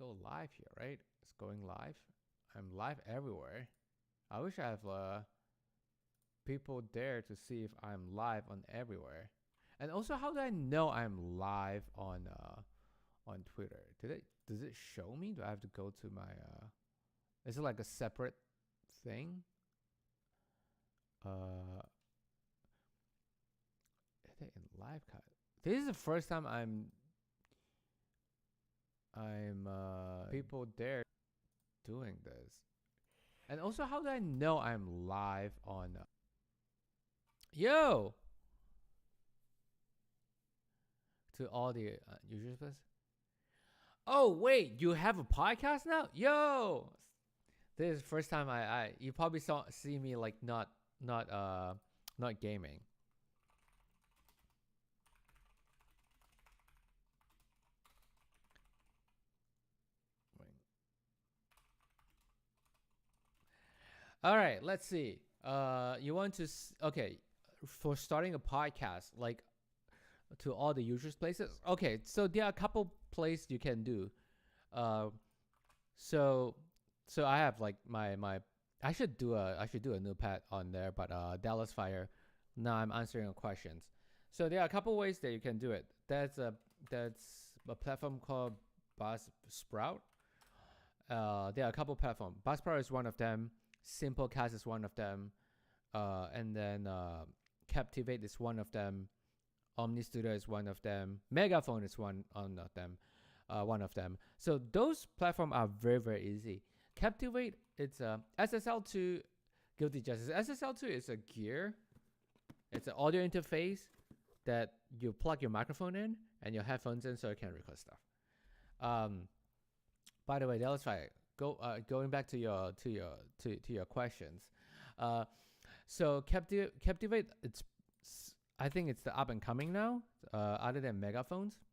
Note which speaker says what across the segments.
Speaker 1: go live here, right? It's going live. I'm live everywhere. I wish I have people there to see if I'm live on everywhere. And also, how do I know I'm live on Twitter? Does it show me? Do I have to go to my is it like a separate thing? Is it in live cut? This is the first time I'm people there doing this. And also, how do I know I'm live on yo to all the users? Oh wait, you have a podcast now? Yo, this is the first time I you probably see me like not gaming. All right, let's see. You want to okay for starting a podcast like to all the users places. Okay, so there are a couple places you can do. So I have like my I should do a new pad on there, but Dallas Fire. Now I'm answering questions. So there are a couple ways that you can do it. That's a platform called Buzzsprout. There are a couple platforms. Buzzsprout is one of them. Simplecast is one of them, and then Captivate is one of them. Omni Studio is one of them. Megaphone is one of them. So those platforms are very, very easy. Captivate, it's a SSL2. Guilty Justice. SSL2 is a gear. It's an audio interface that you plug your microphone in and your headphones in, so you can record stuff. By the way, that was fine. Going back to your questions. So Captivate, I think it's the up and coming now, other than megaphones.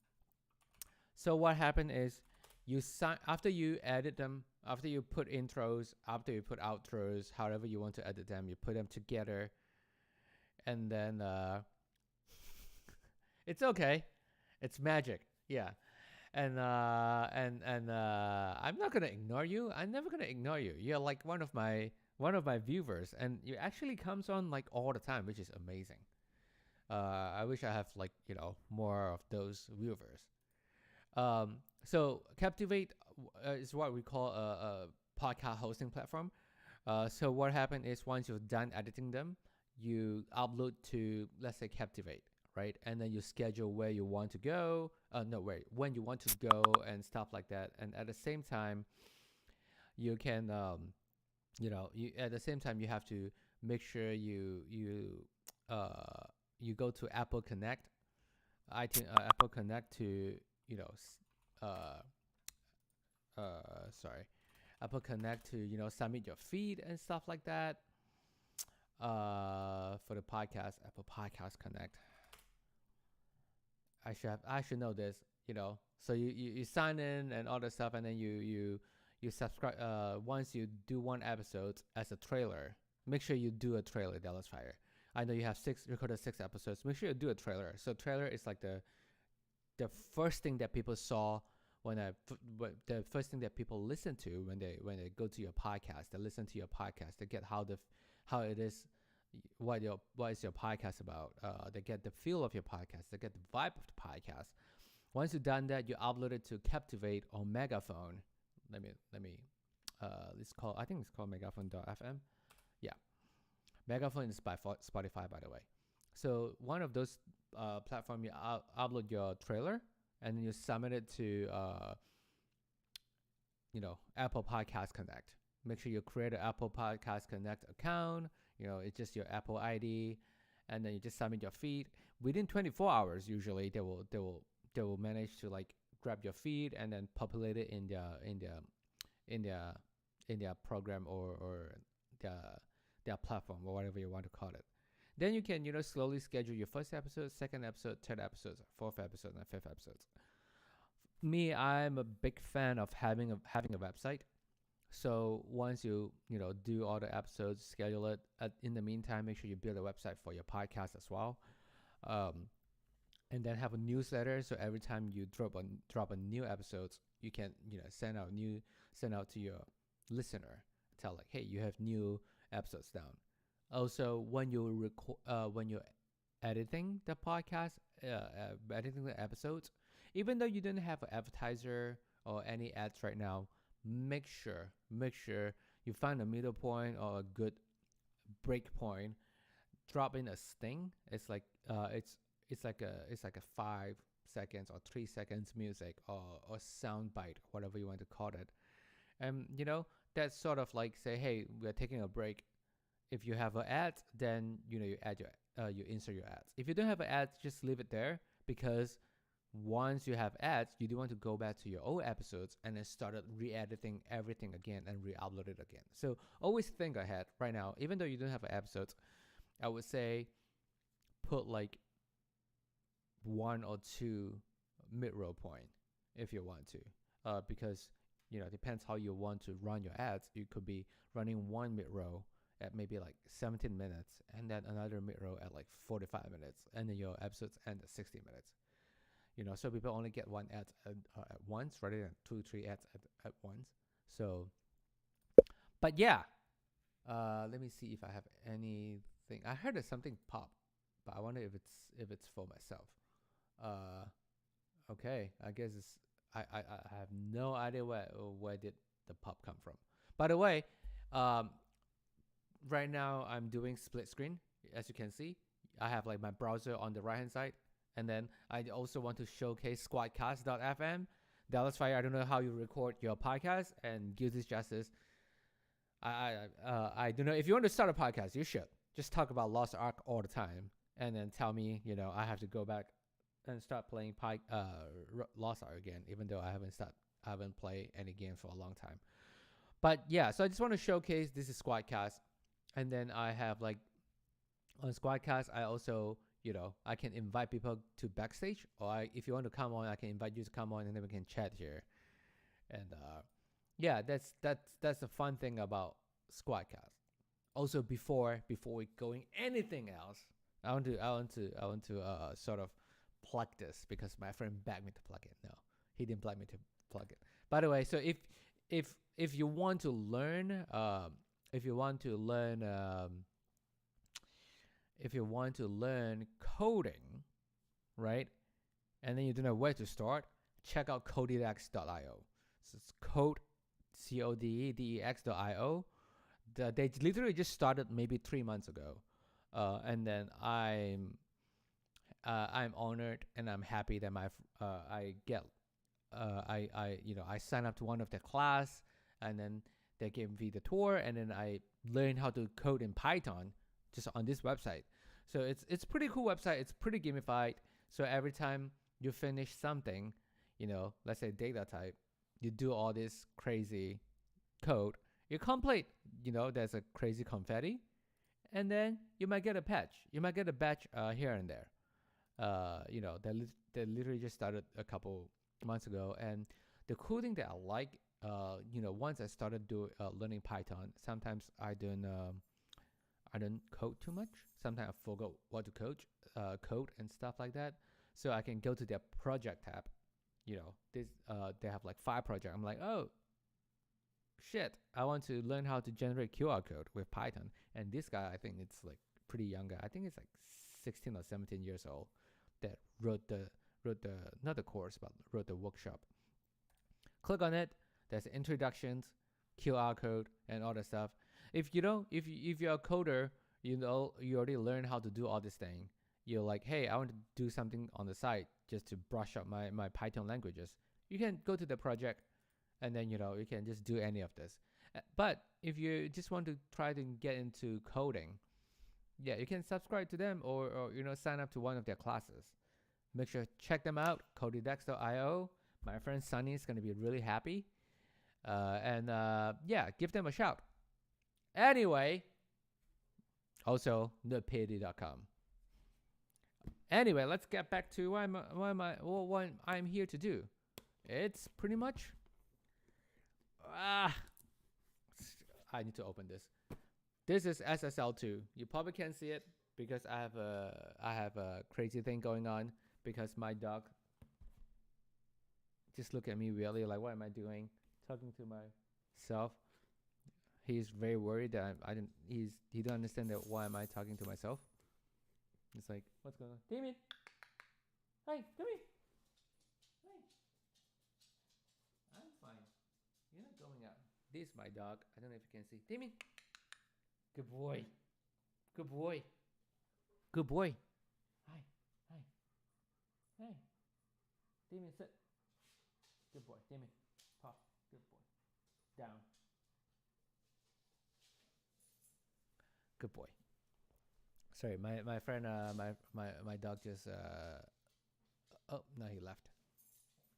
Speaker 1: So what happened is after you edit them, after you put intros, after you put outros, however you want to edit them, you put them together, and then it's okay, it's magic, yeah. And I'm not gonna ignore you. I'm never gonna ignore you. You're like one of my viewers, and you actually comes on like all the time, which is amazing. I wish I have like more of those viewers. So Captivate is what we call a podcast hosting platform. So what happened is once you're done editing them, you upload to, let's say, Captivate, right? And then you schedule where you want to go. When you want to go and stuff like that. And at the same time, you can, at the same time you have to make sure you go to Apple Connect, Apple Connect to Apple Connect to submit your feed and stuff like that. For the podcast, Apple Podcast Connect. I should know this, So you sign in and all that stuff, and then you subscribe. Once you do one episode as a trailer, make sure you do a trailer. Dallas Fire. I know you have recorded 6 episodes. Make sure you do a trailer. So trailer is like the first thing that people saw the first thing that people listen to when they go to your podcast. They listen to your podcast. They get how it is. What is your podcast about? They get the feel of your podcast. They get the vibe of the podcast. Once you've done that, you upload it to Captivate or Megaphone. Let me I think it's called Megaphone.fm. Yeah, Megaphone is by Spotify, by the way. So one of those platform, you upload your trailer and then you submit it to Apple Podcast Connect. Make sure you create an Apple Podcast Connect account. It's just your Apple ID, and then you just submit your feed. Within 24 hours, usually they will manage to like grab your feed and then populate it in their program or their platform or whatever you want to call it. Then you can slowly schedule your first episode, second episode, third episode, fourth episode, and fifth episode. Me, I'm a big fan of having a website. So once you do all the episodes, schedule it. In the meantime, make sure you build a website for your podcast as well. and then have a newsletter. So every time you drop a new episodes, you can send out to your listener, tell like, hey, you have new episodes down. Also, when you're editing the podcast, editing the episodes, even though you didn't have an advertiser or any ads right now, make sure you find a middle point or a good break point. Drop in a sting. It's like it's like a 5 seconds or 3 seconds music or sound bite, whatever you want to call it. And that's sort of like say, hey, we're taking a break. If you have an ad, then you add you insert your ads. If you don't have an ad, just leave it there, because once you have ads, you do want to go back to your old episodes and then started re-editing everything again and re-upload it again. So always think ahead. Right now, even though you don't have episodes, I would say put like 1 or 2 mid-roll point if you want to, because depends how you want to run your ads. You could be running one mid-roll at maybe like 17 minutes, and then another mid-roll at like 45 minutes, and then your episodes end at 60 minutes. So people only get one ad at once rather than 2-3 ads at once. So, but yeah, let me see if I have anything. I heard that something pop, but I wonder if it's for myself. Okay, I guess I have no idea where did the pop come from. By the way, right now I'm doing split screen. As you can see, I have like my browser on the right hand side, and then I also want to showcase Squadcast.fm. Dallas Fire, I don't know how you record your podcast, and Guilty Justice. I don't know, if you want to start a podcast, you should just talk about Lost Ark all the time, and then tell me, I have to go back and start playing Lost Ark again, even though I haven't played any game for a long time. But yeah, so I just want to showcase this is Squadcast, and then I have like on Squadcast, I also I can invite people to backstage, or if you want to come on, I can invite you to come on, and then we can chat here. And yeah, that's the fun thing about Squadcast. Also, before we going anything else, I want to sort of plug this, because my friend begged me to plug it. No, he didn't beg me to plug it. By the way, so if you want to learn coding, right, and then you don't know where to start, check out codedex.io. So it's codedex.io. They literally just started maybe 3 months ago, and then I'm honored and I'm happy that I signed up to one of their class, and then they gave me the tour, and then I learned how to code in Python just on this website. So it's pretty cool website. It's pretty gamified. So every time you finish something, let's say data type, you do all this crazy code, you complete, there's a crazy confetti, and then you might get a patch. You might get a batch here and there. They literally just started a couple months ago, and the cool thing that I like, once I started learning Python, sometimes I don't code too much. Sometimes I forgot what to code and stuff like that. So I can go to their project tab. They have like 5 projects. I'm like, oh shit, I want to learn how to generate QR code with Python. And this guy, I think it's like pretty younger. I think it's like 16 or 17 years old, that wrote the not the course, but wrote the workshop. Click on it. There's introductions, QR code, and all that stuff. If you're a coder, you already learned how to do all this thing. You're like, hey, I want to do something on the side just to brush up my Python languages. You can go to the project, and then you can just do any of this. But if you just want to try to get into coding, yeah, you can subscribe to them, or sign up to one of their classes. Make sure check them out, codedex.io. My friend Sunny is going to be really happy. And yeah, give them a shout. Anyway, also nerdpayday.com. Anyway, let's get back to what I'm here to do. It's pretty much I need to open this. This is SSL2. You probably can't see it because I have a crazy thing going on because my dog just look at me really like, what am I doing? Talking to myself. He's very worried that he don't understand that why am I talking to myself. It's like, what's going on? Damien! Hi, come here! Hi! I'm fine. You're not going out. This is my dog. I don't know if you can see. Damien! Good boy. Good boy. Good boy. Hi. Hi. Hey. Damien, sit. Good boy. Damien. Paw. Good boy. Down. Good boy. Sorry, my friend, my dog just oh, now he left.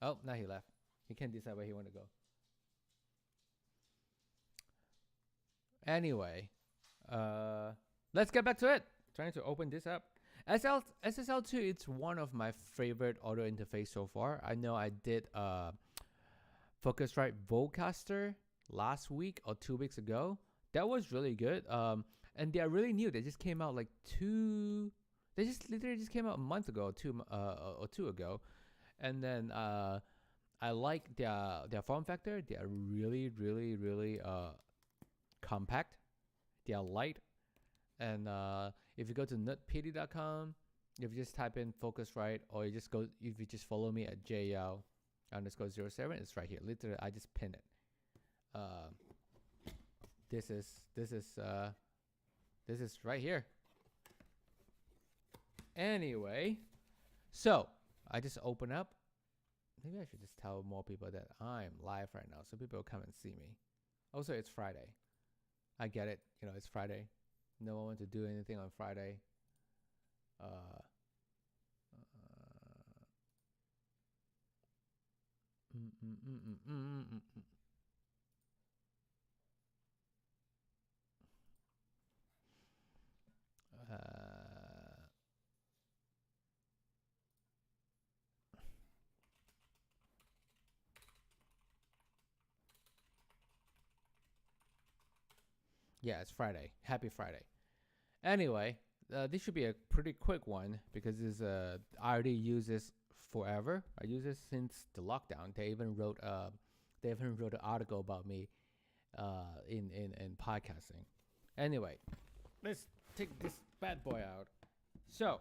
Speaker 1: Oh, now he left. He can't decide where he want to go. Anyway, let's get back to it. Trying to open this up. SSL2, it's one of my favorite audio interface so far. I know I did Focusrite Vocaster last week or 2 weeks ago. That was really good. And they are really new. They just came out like they just literally just came out a month ago, or two ago. And then I like their form factor. They are really, really, really compact. They are light. And if you go to nutpd.com, if you just type in Focusrite, or if you just follow me at JL_07, it's right here. Literally, I just pin it. This is right here. Anyway, so I just open up. Maybe I should just tell more people that I'm live right now, so people will come and see me. Also, it's Friday. I get it. It's Friday. No one wants to do anything on Friday. Yeah, it's Friday. Happy Friday. Anyway, this should be a pretty quick one because I already use this forever. I use this since the lockdown. They even wrote an article about me in podcasting. Anyway, let's take this bad boy out. So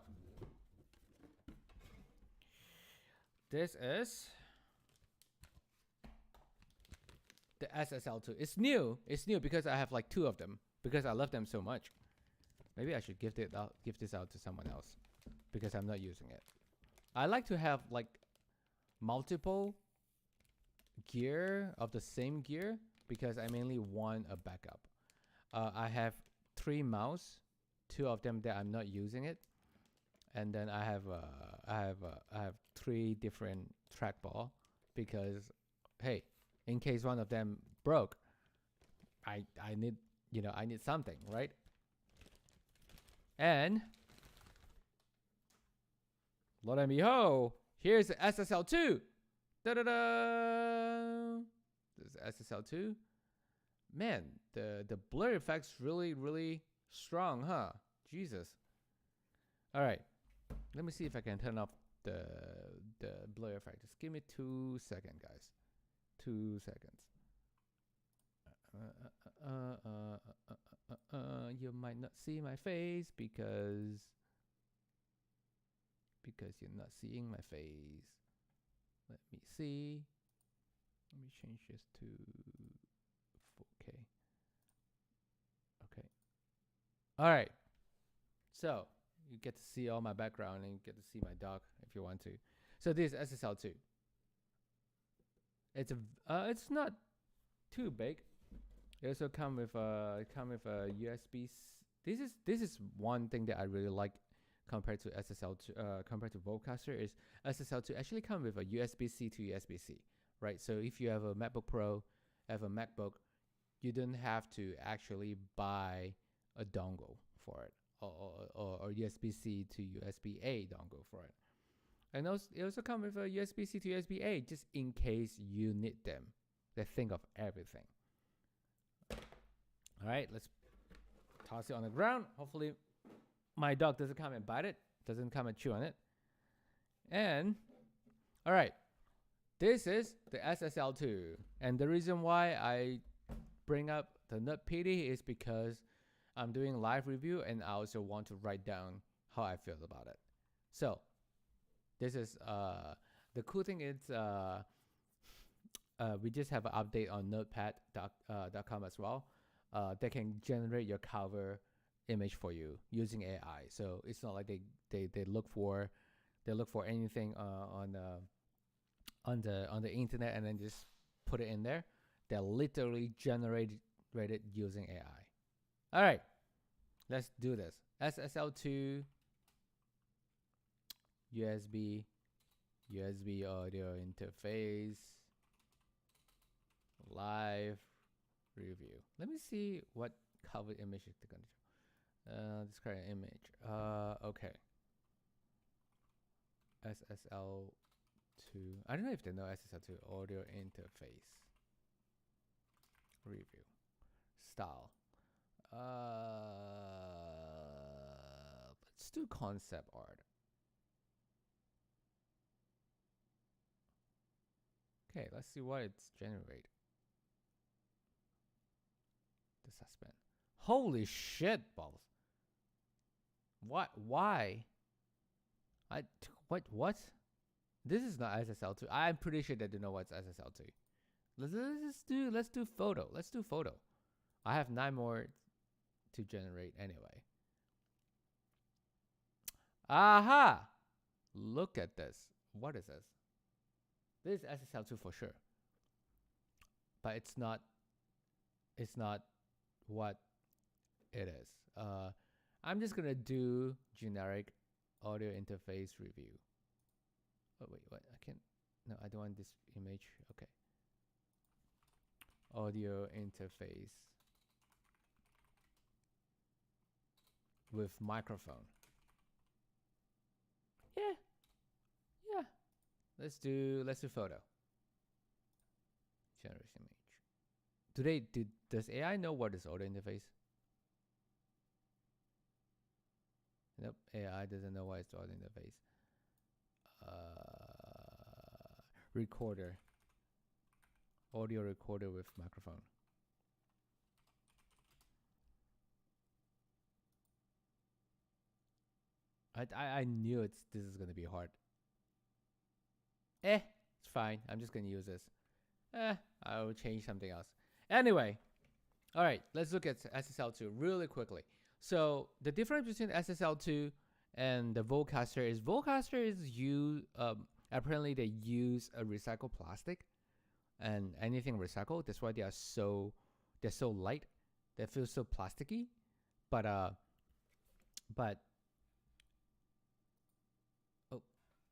Speaker 1: this is the SSL2. It's new because I have like 2 of them because I love them so much. Maybe I should give this out to someone else because I'm not using it. I like to have like multiple gear of the same gear because I mainly want a backup. I have 3 mouse, 2 of them that I'm not using it, and then I have 3 different trackball because hey, in case one of them broke, I need something, right? And Lord and behold, here's the SSL2. Da-da-da! This is SSL2. Man, the blur effect's really, really strong, huh? Jesus. All right. Let me see if I can turn off the blur effect. Just give me 2 seconds, guys. 2 seconds. You might not see my face because you're not seeing my face. Let me see. Let me change this to 4K. Okay. All right. So you get to see all my background and you get to see my dog if you want to. So this is SSL2. It's not too big. It also come with a USB. This is one thing that I really like compared to SSL2 compared to Vocaster is SSL2 actually come with a USB-C to USB-C, right? So if you have a MacBook Pro, have a MacBook, you don't have to actually buy a dongle for it or USB-C to USB-A dongle for it. And it also comes with a USB-C to USB-A just in case you need them. They think of everything. All right, let's toss it on the ground. Hopefully my dog doesn't come and bite it, doesn't come and chew on it. And all right, this is the SSL2. And the reason why I bring up the Nut PD is because I'm doing live review and I also want to write down how I feel about it. So this is the cool thing is we just have an update on notepad.com as well. They can generate your cover image for you using AI. So it's not like they look for anything on the internet and then just put it in there. They literally generated using AI. All right, let's do this. SSL2 USB audio interface live review. Let me see what cover image they're going to show. This current image. Okay. SSL2. I don't know if they know SSL2 audio interface review style. Let's do concept art. Okay, let's see what it's generate. The suspend. Holy shit balls. What? Why? What? This is not SSL2. I'm pretty sure they don't know what's SSL2. Let's do photo. Let's do photo. I have 9 more to generate anyway. Aha! Look at this. What is this? This is SSL2 for sure. But it's not what it is. I'm just gonna do generic audio interface review. Oh wait, what? I can't. No, I don't want this image. Okay. Audio interface with microphone. Yeah. Let's do photo. Generate image. Does AI know what is audio interface? Nope, AI doesn't know what is audio interface. Recorder. Audio recorder with microphone. I knew this is gonna be hard. It's fine. I'm just gonna use this. I will change something else. Anyway, all right. Let's look at SSL2 really quickly. So the difference between SSL2 and the Vocaster is apparently they use a recycled plastic and anything recycled. That's why they're so light. They feel so plasticky. But oh,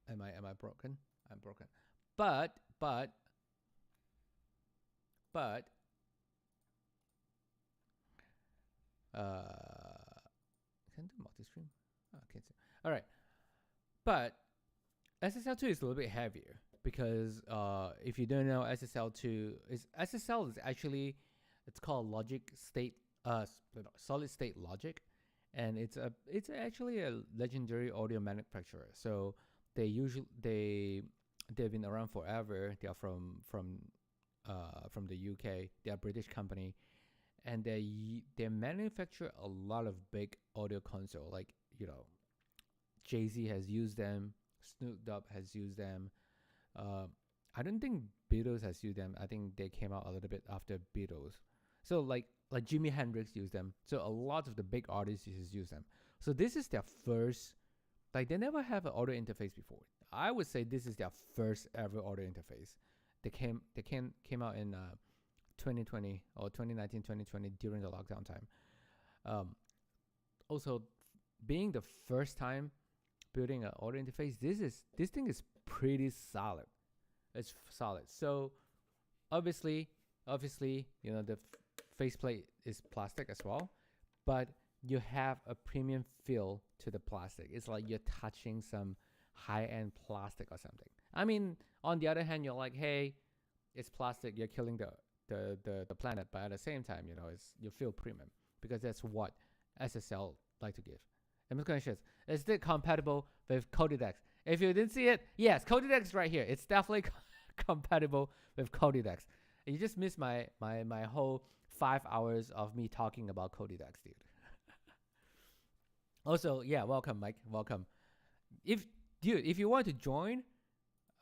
Speaker 1: am I broken? I'm broken. But can do multi-stream. Oh, can't see. All right, but SSL2 is a little bit heavier because if you don't know, SSL2 is actually, it's called solid state logic, and it's actually a legendary audio manufacturer. So they've been around forever. They are from the UK. They are a British company, and they manufacture a lot of big audio console. Like, Jay-Z has used them. Snoop Dogg has used them. I don't think Beatles has used them. I think they came out a little bit after Beatles. So like Jimi Hendrix used them. So a lot of the big artists use them. So this is their first. Like, they never have an audio interface before. I would say this is their first ever audio interface. They came out in 2020 or 2019, 2020 during the lockdown time. Also, being the first time building an audio interface, this thing is pretty solid. It's solid. So obviously, the faceplate is plastic as well, but you have a premium feel to the plastic. It's like you're touching some high-end plastic or something. I mean, on the other hand, you're like, hey, it's plastic. You're killing the planet, but at the same time, you feel premium because that's what SSL like to give. I'm just gonna show. Is it compatible with Codex? If you didn't see it, yes, Kodidex right here. It's definitely compatible with Kodidex. You just missed my whole 5 hours of me talking about Kodidex, dude. Also, yeah, welcome, Mike. Welcome. If you want to join,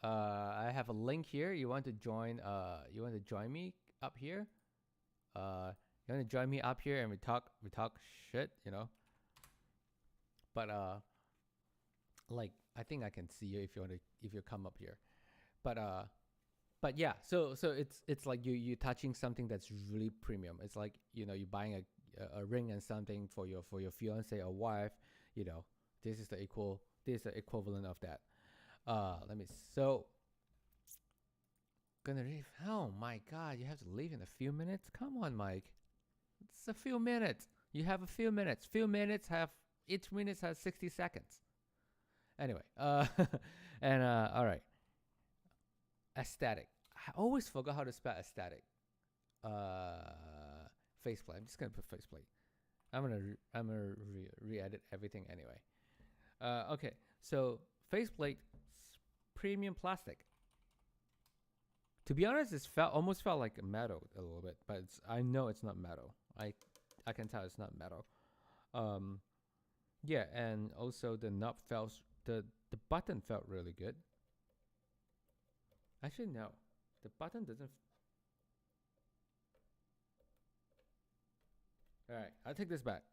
Speaker 1: I have a link here. You want to join me up here? You want to join me up here and we talk shit, you know? But like I think I can see you if you come up here. But yeah, so it's like you touching something that's really premium. It's like, you know, you buying a ring and something for your fiance or wife, you know. This is the equivalent of that. Let me gonna leave. Oh my god, you have to leave in a few minutes? Come on, Mike. It's a few minutes. You have a few minutes. Each minute has 60 seconds. Anyway, and all right. Aesthetic. I always forgot how to spell aesthetic. Faceplate. I'm just gonna put faceplate. I'm gonna re-edit everything anyway. Okay. So faceplate, premium plastic. To be honest, it almost felt like metal a little bit, but I know it's not metal. I can tell it's not metal. Yeah, and also the knob felt the button felt really good. Actually, no, the button doesn't. All right, I'll take this back.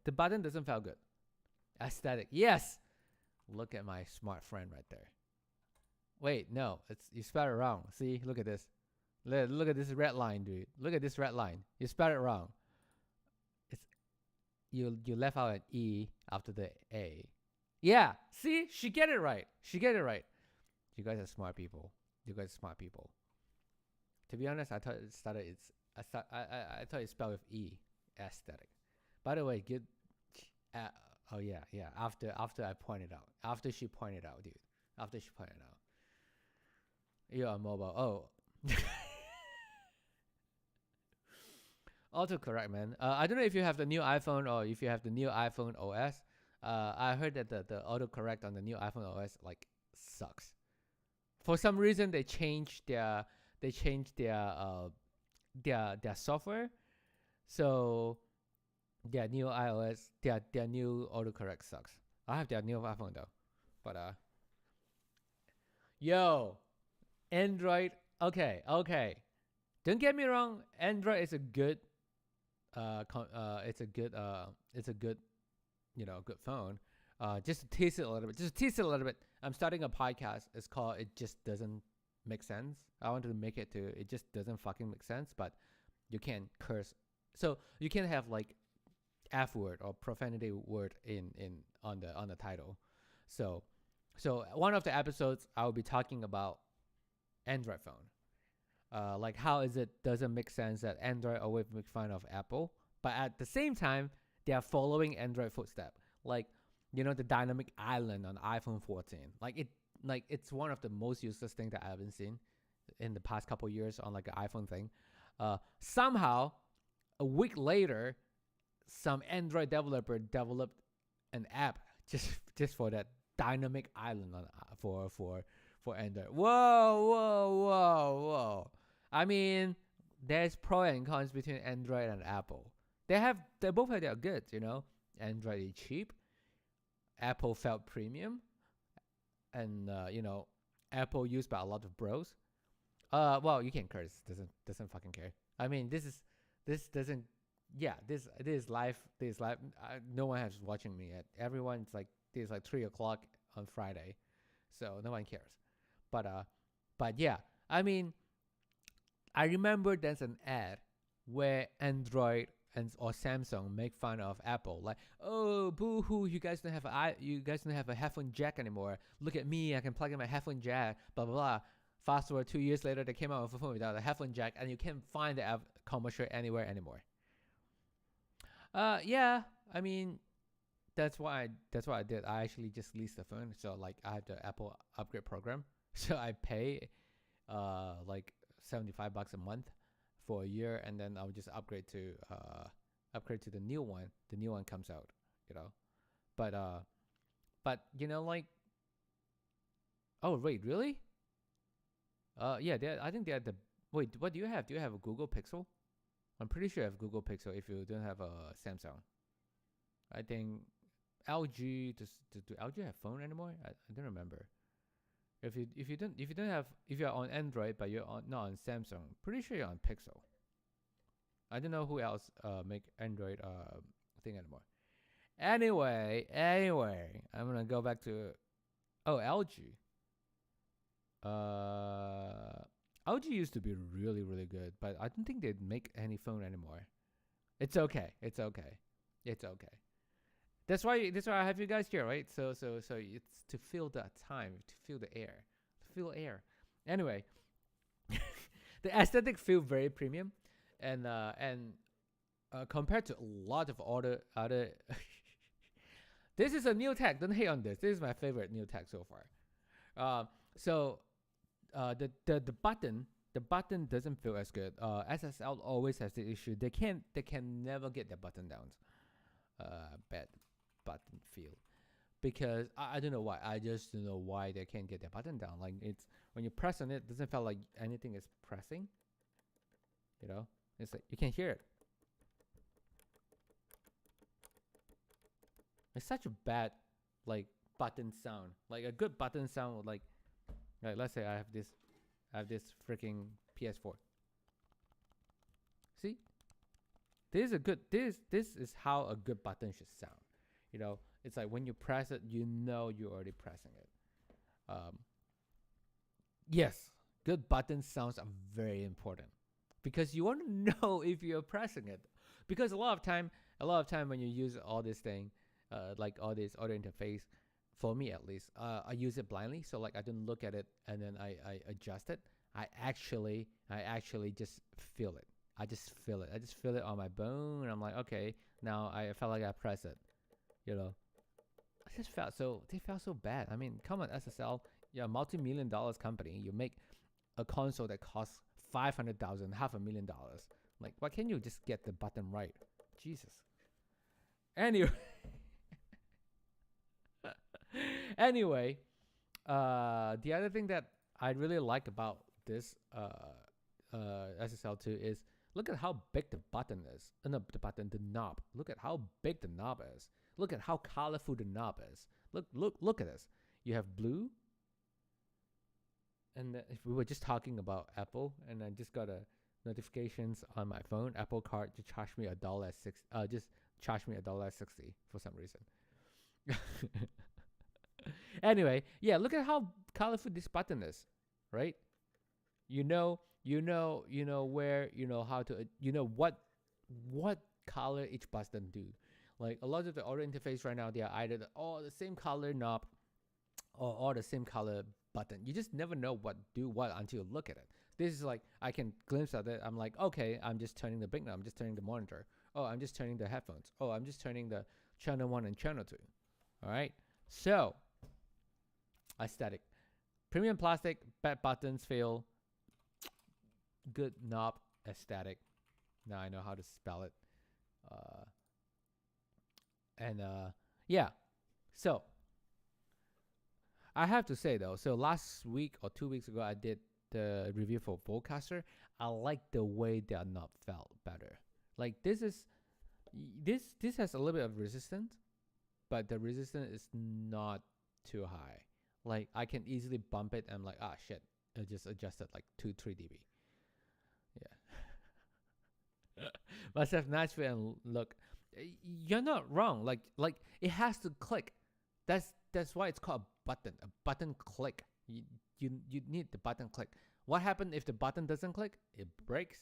Speaker 1: The button doesn't feel good. Aesthetic, yes. Look at my smart friend right there. Wait, no, you spelled it wrong. See, look at this. Look at this red line, dude. Look at this red line. You spelled it wrong. It's you left out an E after the A. Yeah, see, she get it right. You guys are smart people. To be honest, I thought I thought it spelled with E, aesthetic. By the way, good. Oh yeah. After I pointed out, after she pointed out, dude. You're on mobile. Oh. Autocorrect, man. I don't know if you have the new iPhone or if you have the new iPhone OS. I heard that the autocorrect on the new iPhone OS like sucks. For some reason, they changed their software. So their new iOS, their new autocorrect sucks. I have their new iPhone though, but yo, Android. Okay. Don't get me wrong. Android is a good, it's a good, you know, good phone. Just to tease it a little bit. I'm starting a podcast. It's called "It Just Doesn't Make Sense." I want to make it to "It Just Doesn't Fucking Make Sense," but you can't curse. So you can have like F word or profanity word on the title. So one of the episodes I will be talking about Android phone. Like how is it doesn't make sense that Android always make fun of Apple, but at the same time they are following Android footstep. Like, you know, the dynamic island on iPhone 14. Like it's one of the most useless things that I haven't seen in the past couple years on like an iPhone thing. Somehow, a week later, some Android developer developed an app just for that dynamic island on for Android. Whoa. I mean, there's pro and cons between Android and Apple. They both have their goods, you know. Android is cheap. Apple felt premium. And you know, Apple used by a lot of bros. Well, you can curse. Doesn't fucking care. I mean, this doesn't. Yeah, this is live. No one has watching me yet. Everyone's like, it's like 3:00 on Friday, so no one cares. But yeah, I mean, I remember there's an ad where Android or Samsung make fun of Apple, like, oh, boo-hoo, you guys don't have a headphone jack anymore. Look at me, I can plug in my headphone jack. Blah blah blah. Fast forward 2 years later, they came out with a phone without a headphone jack, and you can't find the commercial anywhere anymore. Yeah, I mean, that's why I did. I actually just leased the phone, so like I have the Apple upgrade program, so I pay like $75 a month for a year, and then I'll just upgrade to the new one. The new one comes out, you know. But you know, like Oh wait, really? Yeah, I think they had the. Wait, what do you have? Do you have a Google Pixel? I'm pretty sure you have Google Pixel if you don't have a Samsung. I think LG do LG have phone anymore? I don't remember. If you don't have, if you're on Android but you're not on Samsung, pretty sure you're on Pixel. I don't know who else make Android thing anymore. Anyway, I'm gonna go back to LG. LG used to be really really good, but I don't think they make any phone anymore. It's okay. That's why I have you guys here, right? So it's to feel that time, to feel the air, to feel air. Anyway, the aesthetic feel very premium, and compared to a lot of other. This is a new tech. Don't hate on this. This is my favorite new tech so far. The button doesn't feel as good. SSL always has the issue. They can never get their button down. Bad button feel, because I don't know why. I just don't know why they can't get their button down. Like, it's when you press on it, doesn't feel like anything is pressing. You know, it's like you can hear it. It's such a bad like button sound. Like a good button sound would like let's say I have this freaking PS4. See, this is how a good button should sound. You know, it's like when you press it, you know you're already pressing it. Yes, good button sounds are very important, because you want to know if you're pressing it. Because a lot of time when you use all this thing, like all this audio interface, for me at least, I use it blindly. So like I don't look at it and then I adjust it. I actually just feel it. I just feel it on my bone. And I'm like, okay, now I felt like I press it. You know, they felt so bad. I mean, come on, SSL, you're a multi-million dollars company. You make a console that costs $500,000, $500,000. Like, why can't you just get the button right? Jesus. Anyway. Anyway, the other thing that I really like about this SSL2 is, look at how big the button is. No, the knob. Look at how big the knob is. Look at how colorful the knob is. Look at this. You have blue. And if we were just talking about Apple, and I just got a notifications on my phone, Apple Card just charged me $1.60. Just charged me $1.60 for some reason. Anyway, yeah, look at how colorful this button is, right? You know where, how to, what color each button do. Like a lot of the audio interface right now, they are either all the same color knob or all the same color button. You just never know what do what until you look at it. This is like, I can glimpse at it. I'm like, okay, I'm just turning the big knob. I'm just turning the monitor. Oh, I'm just turning the headphones. Oh, I'm just turning the channel 1 and channel 2. All right. So, aesthetic. Premium plastic, bad buttons feel, good knob, aesthetic. Now I know how to spell it. Yeah. So, I have to say though, so last week or 2 weeks ago, I did the review for Vocaster. I like the way their knob felt better. Like this has a little bit of resistance, but the resistance is not too high. Like I can easily bump it and I'm like, shit, I just adjusted like 2-3 dB. Yeah. Must have nice feel and look. You're not wrong. Like it has to click. That's why it's called a button. A button click. You need the button click. What happens if the button doesn't click? It breaks.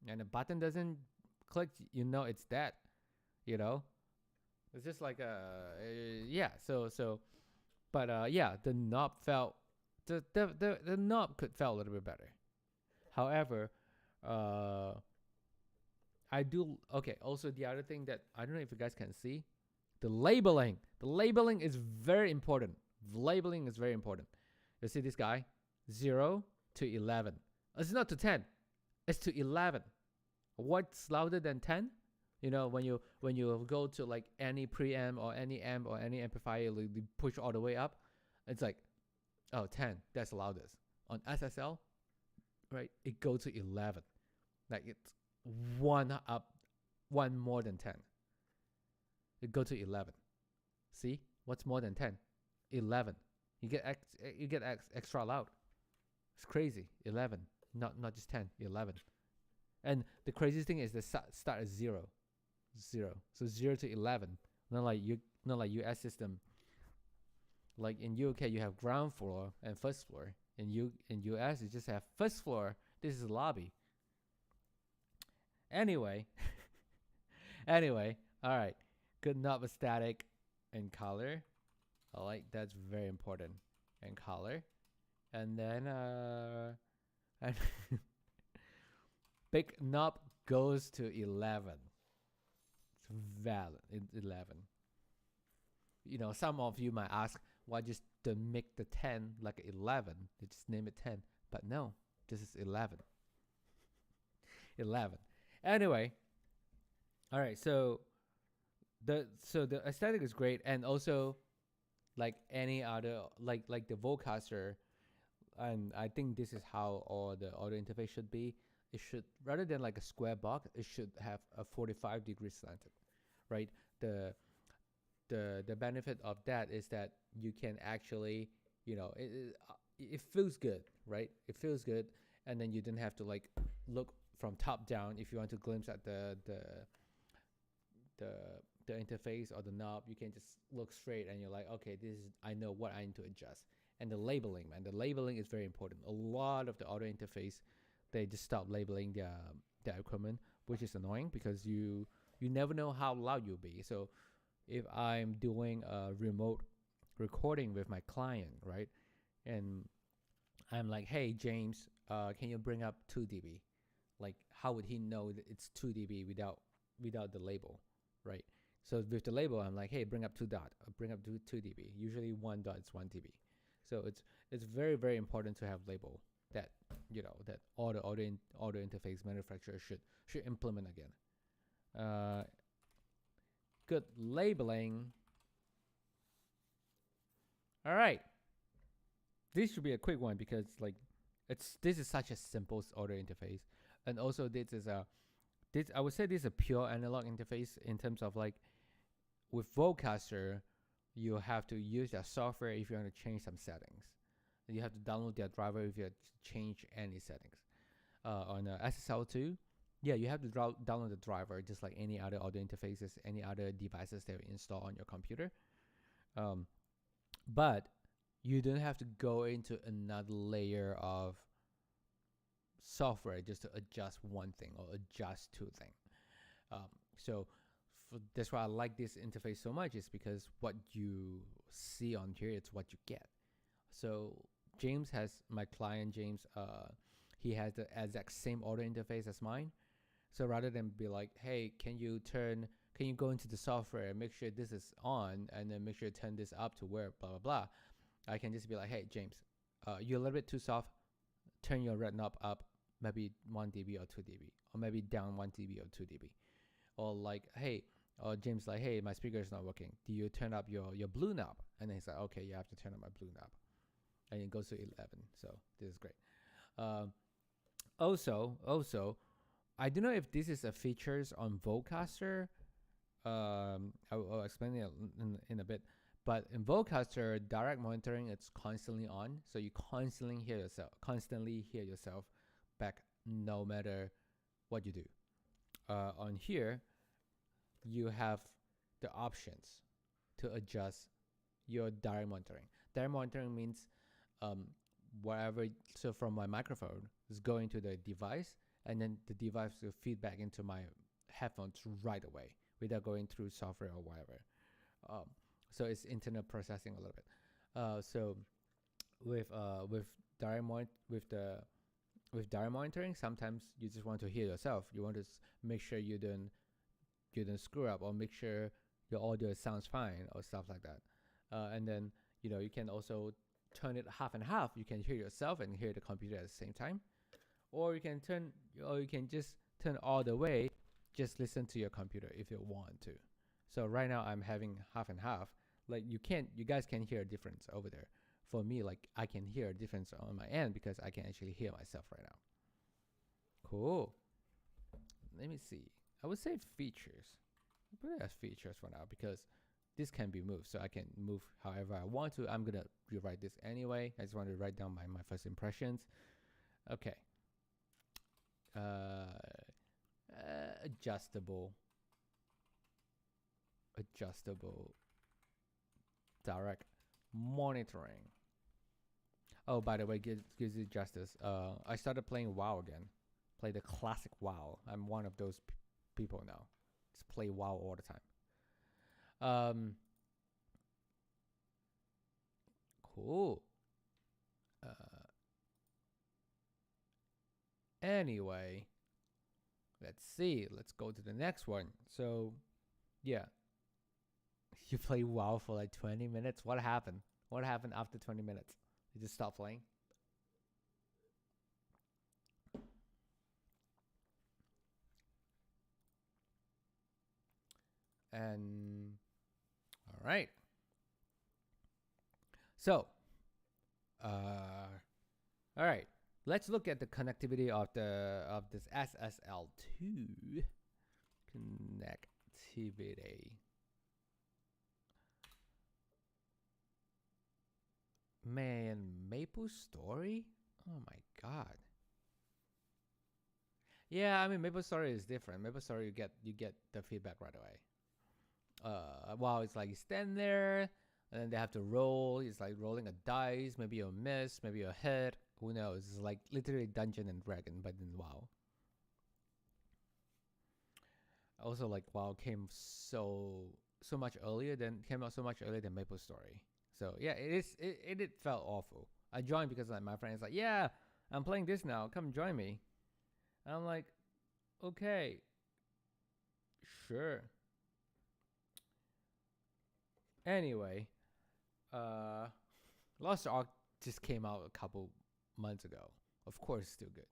Speaker 1: And the button doesn't click, it's dead. It's just like yeah. But yeah, the knob felt the knob could felt a little bit better. However, I do okay. Also, the other thing that I don't know if you guys can see, the labeling. The labeling is very important. Labeling is very important. You see this guy, 0 to 11. It's not to 10. It's to 11. What's louder than 10? When you go to like any preamp or any amp or any amplifier, you push all the way up. It's like Oh, 10. That's the loudest. On SSL, right? It goes to 11. Like it's one up, one more than 10. It go to 11. See, what's more than 10? 11. You get extra loud. It's crazy. 11, not just 10. 11. And the craziest thing is the start at 0. So 0 to 11. Not like US system. Like in UK you have ground floor and first floor. In US you just have first floor. This is the lobby. Anyway, all right. Good knob static and color. All right, that's very important. And color, and then and big knob goes to 11. It's valid. 11. You know, some of you might ask, why just to make the 10 like 11? They just name it 10, but no, this is 11. 11. Anyway, all right. So the aesthetic is great, and also like any other like the Vocaster, and I think this is how all the audio interface should be. It should, rather than like a square box, it should have a 45 degrees slanted, right? The benefit of that is that you can actually, you know, it feels good, right? It feels good, and then you don't have to like look from top down. If you want to glimpse at the interface or the knob, you can just look straight and you're like, okay, this is, I know what I need to adjust. And the labeling, man, the labeling is very important. A lot of the audio interface, they just stop labeling the equipment, which is annoying because you never know how loud you'll be. So if I'm doing a remote recording with my client, right, and I'm like, hey James, can you bring up 2 dB? Like, how would he know that it's 2 dB without the label, right? So with the label, I'm like, hey, bring up 2 dot, bring up 2 dB. Usually 1 dot is 1 dB. So it's very, very important to have label that, you know, that all the audio interface manufacturers should implement again. Good labeling. All right, this should be a quick one because like this is such a simple audio interface, and also I would say this is a pure analog interface in terms of like with Vocaster, you have to use their software if you want to change some settings. You have to download their driver if you have to change any settings. On SSL2, yeah, you have to download the driver just like any other audio interfaces, any other devices that you install on your computer. But you don't have to go into another layer of software just to adjust one thing or adjust two things. So that's why I like this interface so much, is because what you see on here, it's what you get. So my client James, he has the exact same audio interface as mine. So rather than be like, hey, can you go into the software and make sure this is on, and then make sure to turn this up to where blah blah blah, I can just be like, hey James, you're a little bit too soft, turn your red knob up maybe 1 dB or 2 dB, or maybe down 1 dB or 2 dB. Or like, hey, or James like, hey, my speaker is not working, do you turn up your blue knob? And then he's like, okay, you have to turn up my blue knob, and it goes to 11. So this is great. Also, I don't know if this is a features on Vocaster. I'll explain it in a bit. But in Vocaster, direct monitoring, it's constantly on, so you constantly hear yourself back, no matter what you do. On here, you have the options to adjust your direct monitoring. Direct monitoring means whatever. So from my microphone is going to the device, and then the device will feed back into my headphones right away without going through software or whatever. So it's internet processing a little bit. So with direct monitoring, sometimes you just want to hear yourself. You want to make sure you don't screw up, or make sure your audio sounds fine or stuff like that. And then you can also turn it half and half. You can hear yourself and hear the computer at the same time, or you can just turn all the way. Just listen to your computer if you want to. So right now I'm having half and half. Like you guys can hear a difference over there for me, like I can hear a difference on my end because I can actually hear myself right now. Cool. Let me see. I would say features. I put it as features for now because this can be moved, so I can move however I want to. I'm gonna rewrite this anyway. I just want to write down my first impressions. Okay. Adjustable direct monitoring. Oh, by the way, gives you justice. I started playing WoW again. Play the classic WoW. I'm one of those people now. Just play WoW all the time. Cool. Anyway, let's see. Let's go to the next one. So, yeah. You play WoW for like 20 minutes. What happened? What happened after 20 minutes? You just stop playing? And all right. So, all right. Let's look at the connectivity of this SSL2 connectivity. Man, Maple Story? Oh my god. Yeah, I mean Maple Story is different. Maple Story you get the feedback right away. Wow, it's like you stand there and then they have to roll. It's like rolling a dice. Maybe you'll miss, maybe you'll hit. Who knows? It's like literally Dungeon and Dragon, but in WoW. Also, like WoW came so much earlier than Maple Story. So yeah, it felt awful. I joined because like my friend is like, yeah, I'm playing this now. Come join me. And I'm like, okay, sure. Anyway, Lost Ark just came out a couple months ago. Of course, still good.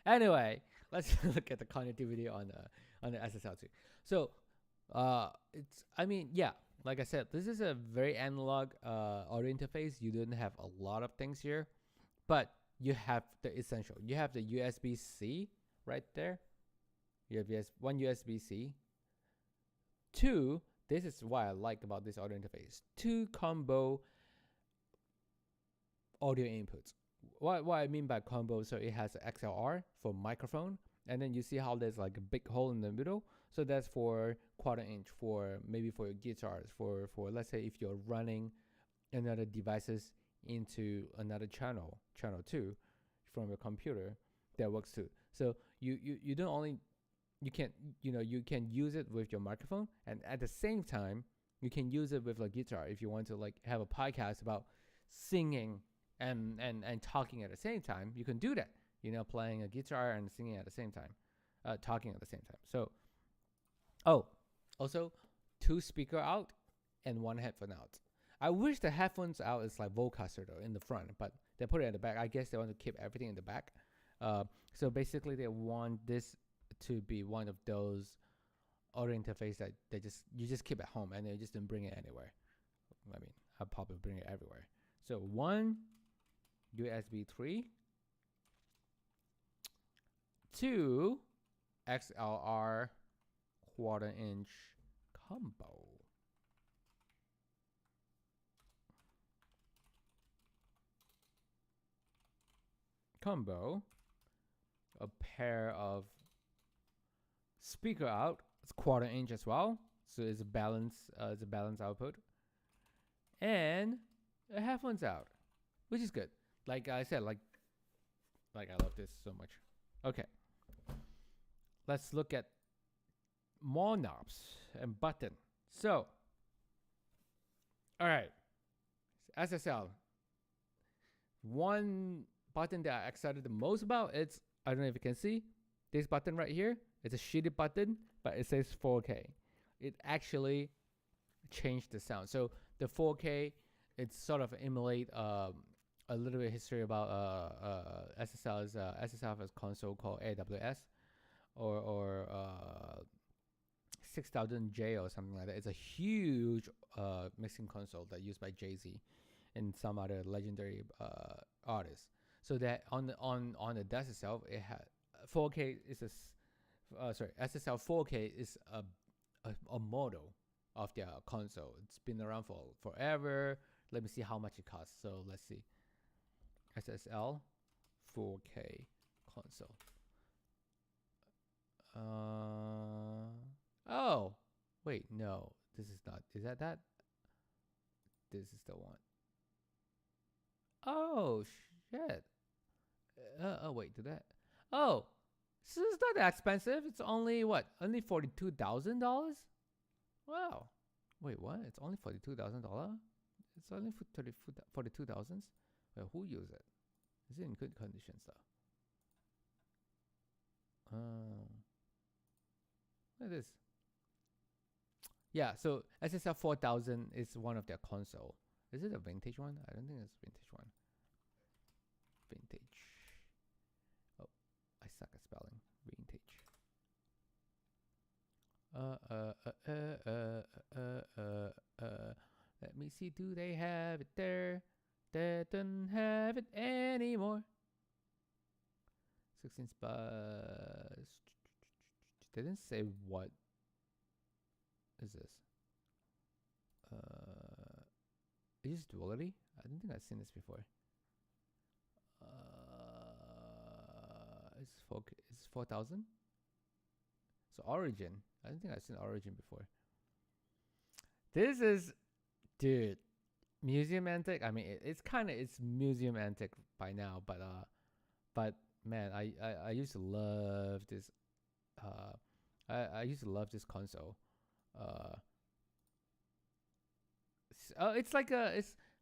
Speaker 1: Anyway, let's look at the connectivity on the SSL2. So, I mean, yeah, like I said, this is a very analog audio interface. You don't have a lot of things here, but you have the essential. You have the USB-C right there. You have one USB-C. Two, this is what I like about this audio interface. 2 combo audio inputs. What I mean by combo, so it has an XLR for microphone, and then you see how there's like a big hole in the middle. So that's for 1/4 inch for maybe for your guitars, for let's say if you're running another devices into another channel 2 from your computer, that works too. So you don't only you can use it with your microphone, and at the same time you can use it with a guitar if you want to like have a podcast about singing and talking at the same time. You can do that, playing a guitar and singing at the same time, talking at the same time. So also 2 speaker out and 1 headphone out. I wish the headphones out is like Vocaster though in the front, but they put it in the back. I guess they want to keep everything in the back. So basically they want this to be one of those audio interface that you just keep at home and you just didn't bring it anywhere. I mean, I'll probably bring it everywhere. So 1 USB 3, 2 XLR 1/4 inch combo, a pair of speaker out. It's 1/4 inch as well, so it's a balance output, and a headphones out, which is good. Like I said, like I love this so much. Okay, let's look at more knobs and button. So, all right, SSL. One button that I'm excited the most about, it's, I don't know if you can see this button right here. It's a shitty button, but it says 4K. It actually changed the sound. So the 4K, it's sort of emulate a little bit of history about SSL's SSL has console called AWS or 6000J or something like that. It's a huge mixing console that used by Jay-Z, and some other legendary artists. So that on the desk itself, it had 4K is SSL 4K is a model of their console. It's been around for forever. Let me see how much it costs. So let's see, SSL 4K console. Oh, wait, no, this is not. Is that? This is the one. Oh shit. Oh wait, do that. Oh, so it's not that expensive. It's only what? Only $42,000. Wow. Wait, what? It's only $42,000. It's only for 42,000. Well, who use it? Is it in good conditions though? Look at this. Yeah, so SSL 4000 is one of their console. Is it a vintage one? I don't think it's a vintage one. Vintage. Oh, I suck at spelling. Vintage. Let me see. Do they have it there? They don't have it anymore. 16 bus. They didn't say what is this. Is duality? I don't think I've seen this before. It's 4,000. So Origin. I don't think I've seen Origin before. This is, dude, museum antique. I mean, it's museum antique by now, but man, I used to love this. I used to love this console. It's like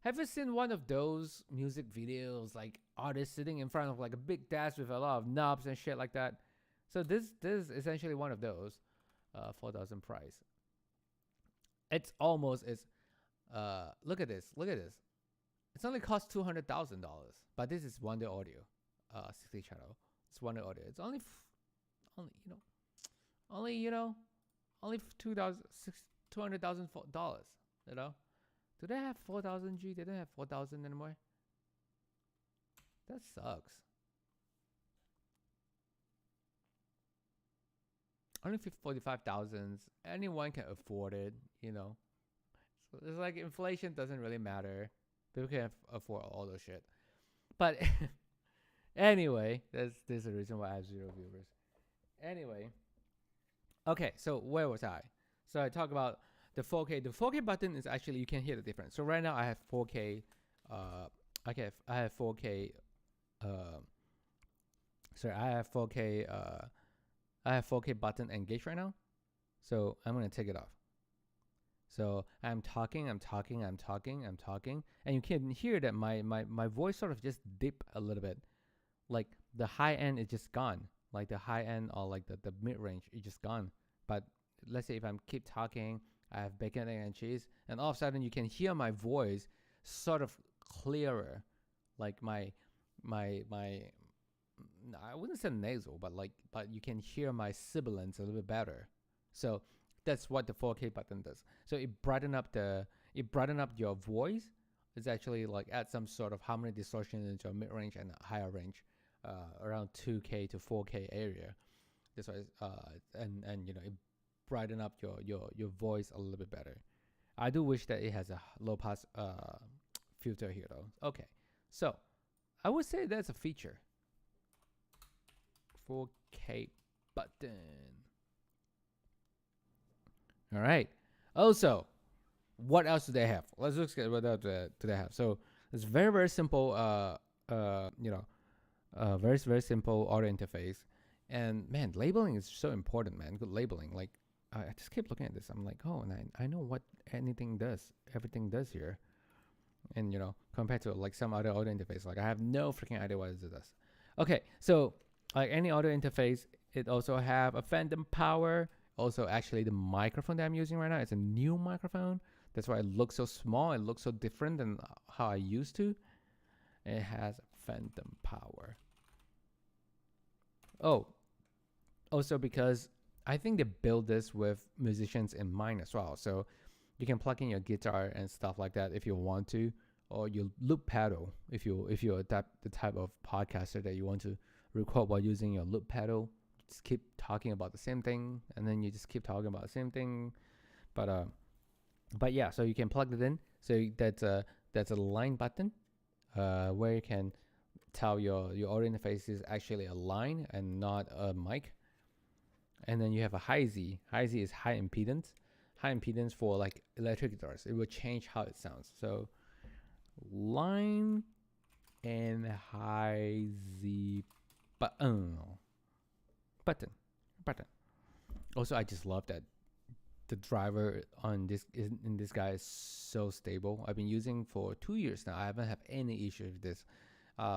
Speaker 1: have you seen one of those music videos, like artists sitting in front of like a big desk with a lot of knobs and shit like that? So this is essentially one of those. 4,000 price. It's almost look at this. It's only cost $200,000, but this is Wonder Audio, 60 channel. It's Wonder Audio. It's only $200,000. You know, do they have 4,000 G? They don't have 4,000 anymore. That sucks. Only 45,000. Anyone can afford it, you know. So it's like inflation doesn't really matter. People can afford all those shit. But anyway, there's a reason why I have 0 viewers. Anyway, okay. So where was I? So I talk about the 4K. The 4K button is actually, you can hear the difference. So right now I have 4K. I have 4K. Sorry, I have 4K. I have 4K button engaged right now. So I'm going to take it off. So I'm talking, and you can hear that my voice sort of just dip a little bit. Like the high end is just gone. Like the high end or like the mid range is just gone. But let's say if I'm keep talking, I have bacon, egg, and cheese, and all of a sudden you can hear my voice sort of clearer. Like my I wouldn't say nasal, but you can hear my sibilants a little bit better. So that's what the 4K button does. So it brighten up your voice. It's actually like add some sort of harmony distortion into a mid range and a higher range, around 2K to 4K area. That's why and you know, it brighten up your voice a little bit better. I do wish that it has a low pass filter here though. Okay, so I would say that's a feature. 4K button. All right. Also, what else do they have? Let's look at what else do they have. So it's very simple. Very simple audio interface. And man, labeling is so important, man. Good labeling. Like I just keep looking at this. I'm like, oh, and I know what everything does here. And you know, compared to like some other audio interface, like I have no freaking idea what it does. Okay, so like any audio interface, it also have a phantom power. Also, actually, the microphone that I'm using right now, it's a new microphone. That's why it looks so small. It looks so different than how I used to. It has phantom power. Oh, also because I think they build this with musicians in mind as well. So you can plug in your guitar and stuff like that if you want to. or your loop pedal. If you're the type of podcaster that you want to record while using your loop pedal, just keep talking about the same thing, and then you just keep talking about the same thing. But yeah, so you can plug it in. So that's a line button where you can tell your audio interface is actually a line and not a mic. And then you have a high Z. High Z is high impedance. High impedance for like electric guitars. It will change how it sounds. So line and high Z button. Also, I just love that the driver on this guy is so stable. I've been using for 2 years now. I haven't had any issue with this.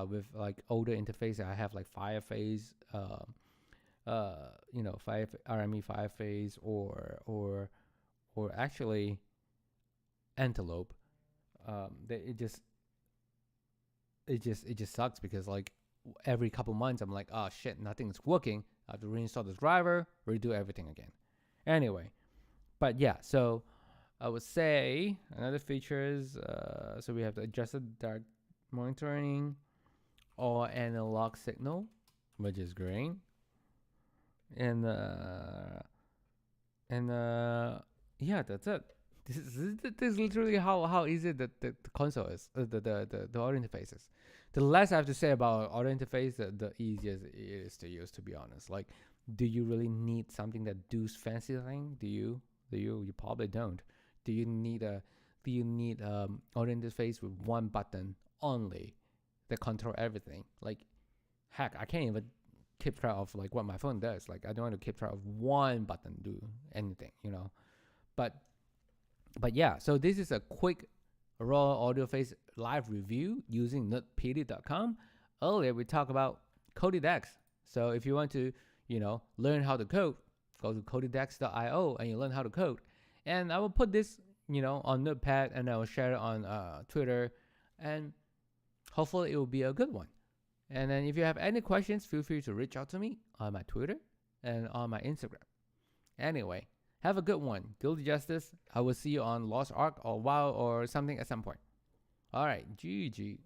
Speaker 1: With like older interface, I have like Firephase, RME Firephase, or actually Antelope. It just sucks because like every couple months I'm like, oh shit, nothing's working. I have to reinstall the driver, redo everything again. Anyway, but yeah, so I would say another features. So we have the adjusted direct monitoring or analog signal, which is great. And yeah, that's it. This is literally how easy the console is, the audio interface is. The less I have to say about audio interface, the easier it is to use. To be honest, like, do you really need something that does fancy thing? Do you? You probably don't. Do you need audio interface with one button only that control everything? Like, heck, I can't even keep track of like what my phone does. Like, I don't want to keep track of one button do anything, But yeah, so this is a quick raw audio face live review using nerdpd.com. Earlier we talked about Codedex. So if you want to, learn how to code, go to codedex.io and you learn how to code. And I will put this, on Notepad, and I will share it on Twitter, and hopefully it will be a good one. And then if you have any questions, feel free to reach out to me on my Twitter and on my Instagram. Anyway, have a good one. Guilty Justice. I will see you on Lost Ark or WoW or something at some point. All right. GG.